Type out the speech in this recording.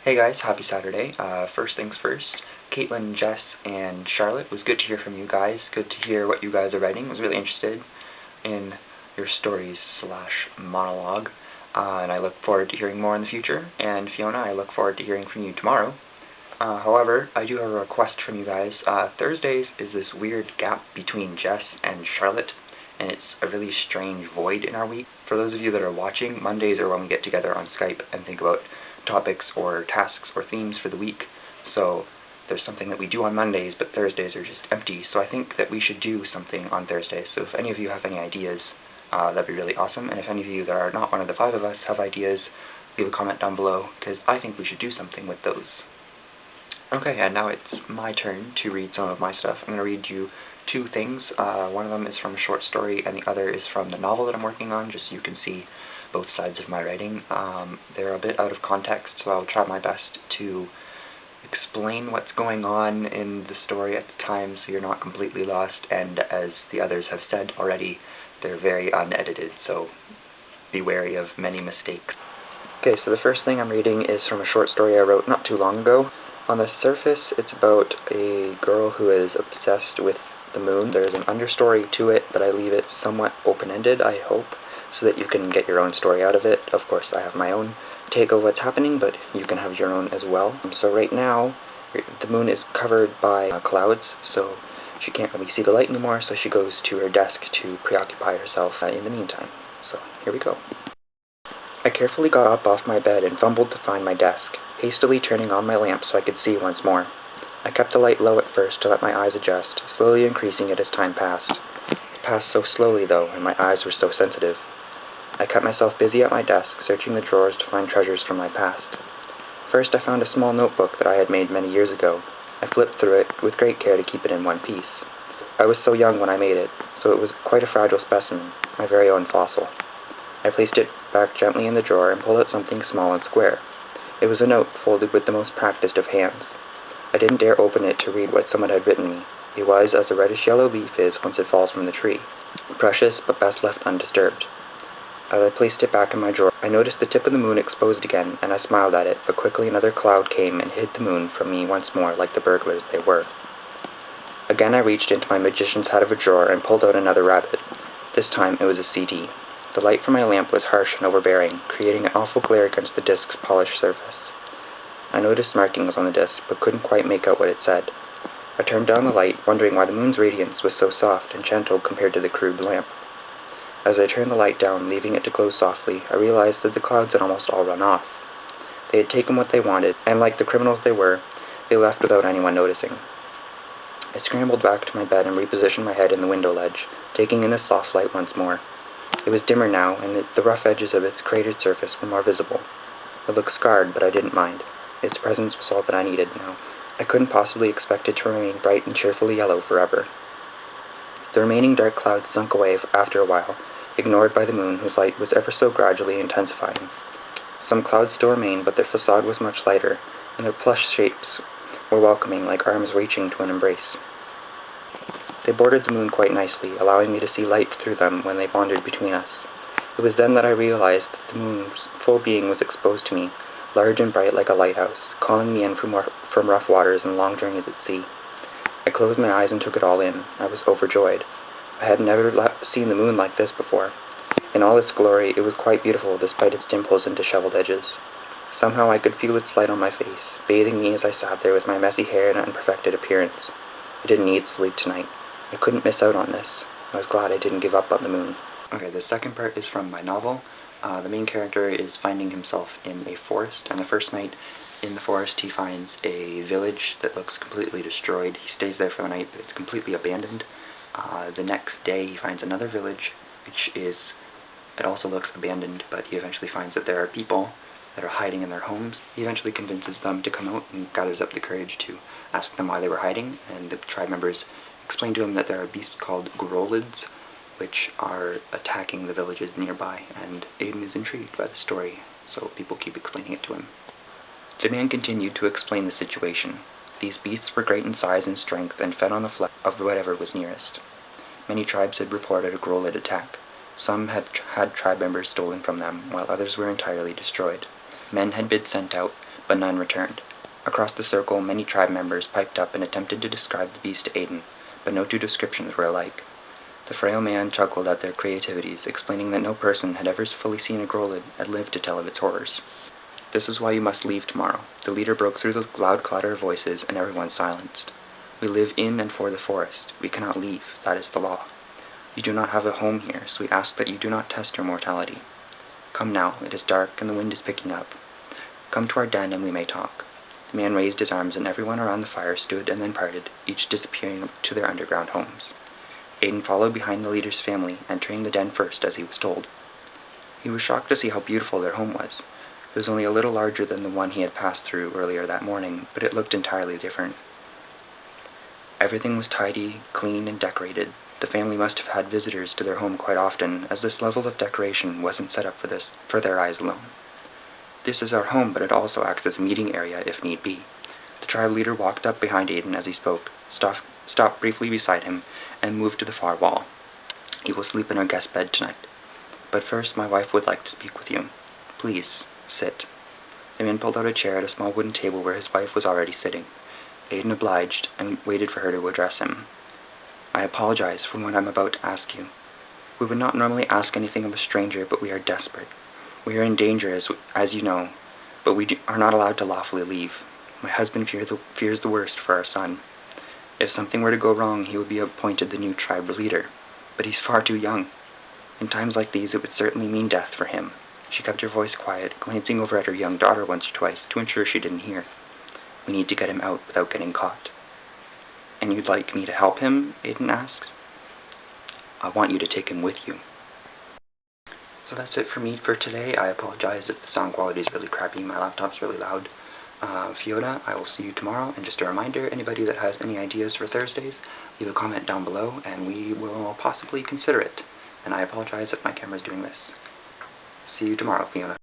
Hey guys, happy Saturday. First things first, Caitlin, Jess, and Charlotte, it was good to hear from you guys. Good to hear what you guys are writing. I was really interested in your stories / monologue, and I look forward to hearing more in the future. And Fiona, I look forward to hearing from you tomorrow. However, I do have a request from you guys. Thursdays is this weird gap between Jess and Charlotte, and it's a really strange void in our week. For those of you that are watching, Mondays are when we get together on Skype and think about topics or tasks or themes for the week. So there's something that we do on Mondays, but Thursdays are just empty. So I think that we should do something on Thursdays. So if any of you have any ideas, that'd be really awesome. And if any of you that are not one of the 5 of us have ideas, leave a comment down below, because I think we should do something with those. Okay, and now it's my turn to read some of my stuff. I'm going to read you 2 things. One of them is from a short story, and the other is from the novel that I'm working on, just so you can see both sides of my writing. They're a bit out of context, so I'll try my best to explain what's going on in the story at the time so you're not completely lost, and as the others have said already, they're very unedited, so be wary of many mistakes. Okay, so the first thing I'm reading is from a short story I wrote not too long ago. On the surface, it's about a girl who is obsessed with the moon. There's an understory to it, but I leave it somewhat open-ended, I hope, so that you can get your own story out of it. Of course, I have my own take of what's happening, but you can have your own as well. So right now, the moon is covered by clouds, so she can't really see the light anymore, so she goes to her desk to preoccupy herself in the meantime. So here we go. I carefully got up off my bed and fumbled to find my desk, hastily turning on my lamp so I could see once more. I kept the light low at first to let my eyes adjust, slowly increasing it as time passed. It passed so slowly, though, and my eyes were so sensitive. I kept myself busy at my desk, searching the drawers to find treasures from my past. First, I found a small notebook that I had made many years ago. I flipped through it with great care to keep it in one piece. I was so young when I made it, so it was quite a fragile specimen, my very own fossil. I placed it back gently in the drawer and pulled out something small and square. It was a note folded with the most practiced of hands. I didn't dare open it to read what someone had written me. It was as a reddish-yellow leaf is once it falls from the tree, precious but best left undisturbed. As I placed it back in my drawer, I noticed the tip of the moon exposed again, and I smiled at it, but quickly another cloud came and hid the moon from me once more like the burglars they were. Again I reached into my magician's hat of a drawer and pulled out another rabbit. This time it was a CD. The light from my lamp was harsh and overbearing, creating an awful glare against the disc's polished surface. I noticed markings on the disc, but couldn't quite make out what it said. I turned down the light, wondering why the moon's radiance was so soft and gentle compared to the crude lamp. As I turned the light down, leaving it to glow softly, I realized that the clouds had almost all run off. They had taken what they wanted, and like the criminals they were, they left without anyone noticing. I scrambled back to my bed and repositioned my head in the window ledge, taking in the soft light once more. It was dimmer now, and the rough edges of its cratered surface were more visible. It looked scarred, but I didn't mind. Its presence was all that I needed now. I couldn't possibly expect it to remain bright and cheerfully yellow forever. The remaining dark clouds sunk away after a while, ignored by the moon, whose light was ever so gradually intensifying. Some clouds still remained, but their facade was much lighter, and their plush shapes were welcoming, like arms reaching to an embrace. They bordered the moon quite nicely, allowing me to see light through them when they wandered between us. It was then that I realized that the moon's full being was exposed to me, large and bright like a lighthouse, calling me in from rough waters and long journeys at sea. I closed my eyes and took it all in. I was overjoyed. I had never seen the moon like this before. In all its glory, it was quite beautiful despite its dimples and disheveled edges. Somehow I could feel its light on my face, bathing me as I sat there with my messy hair and unperfected appearance. I didn't need sleep tonight. I couldn't miss out on this. I was glad I didn't give up on the moon. Okay, the second part is from my novel. The main character is finding himself in a forest, and the first night in the forest he finds a village that looks completely destroyed. He stays there for the night, but it's completely abandoned. The next day he finds another village, it also looks abandoned, but he eventually finds that there are people that are hiding in their homes. He eventually convinces them to come out and gathers up the courage to ask them why they were hiding, and the tribe members explain to him that there are beasts called grolids, which are attacking the villages nearby, and Aiden is intrigued by the story, so people keep explaining it to him. The man continued to explain the situation. These beasts were great in size and strength and fed on the flesh of whatever was nearest. Many tribes had reported a grolid attack. Some had had tribe members stolen from them, while others were entirely destroyed. Men had been sent out, but none returned. Across the circle, many tribe members piped up and attempted to describe the beast to Aiden, but no two descriptions were alike. The frail man chuckled at their creativities, explaining that no person had ever fully seen a growlid and lived to tell of its horrors. "This is why you must leave tomorrow." The leader broke through the loud clatter of voices, and everyone silenced. "We live in and for the forest. We cannot leave. That is the law. You do not have a home here, so we ask that you do not test your mortality. Come now. It is dark, and the wind is picking up. Come to our den, and we may talk." The man raised his arms, and everyone around the fire stood and then parted, each disappearing to their underground homes. Aiden followed behind the leader's family, entering the den first, as he was told. He was shocked to see how beautiful their home was. It was only a little larger than the one he had passed through earlier that morning, but it looked entirely different. Everything was tidy, clean, and decorated. The family must have had visitors to their home quite often, as this level of decoration wasn't set up for their eyes alone. "This is our home, but it also acts as a meeting area if need be." The tribe leader walked up behind Aiden as he spoke, stopped briefly beside him, and moved to the far wall. "You will sleep in our guest bed tonight. But first, my wife would like to speak with you. Please, sit." The man pulled out a chair at a small wooden table where his wife was already sitting. Aiden obliged and waited for her to address him. "I apologize for what I'm about to ask you. We would not normally ask anything of a stranger, but we are desperate. We are in danger, as you know, but we are not allowed to lawfully leave. My husband fears the worst for our son. If something were to go wrong, he would be appointed the new tribe leader, but he's far too young. In times like these, it would certainly mean death for him." She kept her voice quiet, glancing over at her young daughter once or twice to ensure she didn't hear. "We need to get him out without getting caught." "And you'd like me to help him?" Aiden asked. "I want you to take him with you." So that's it for me for today. I apologize if the sound quality is really crappy. My laptop's really loud. Fiona, I will see you tomorrow. And just a reminder, anybody that has any ideas for Thursdays, leave a comment down below and we will possibly consider it. And I apologize if my camera's doing this. See you tomorrow, Fiona.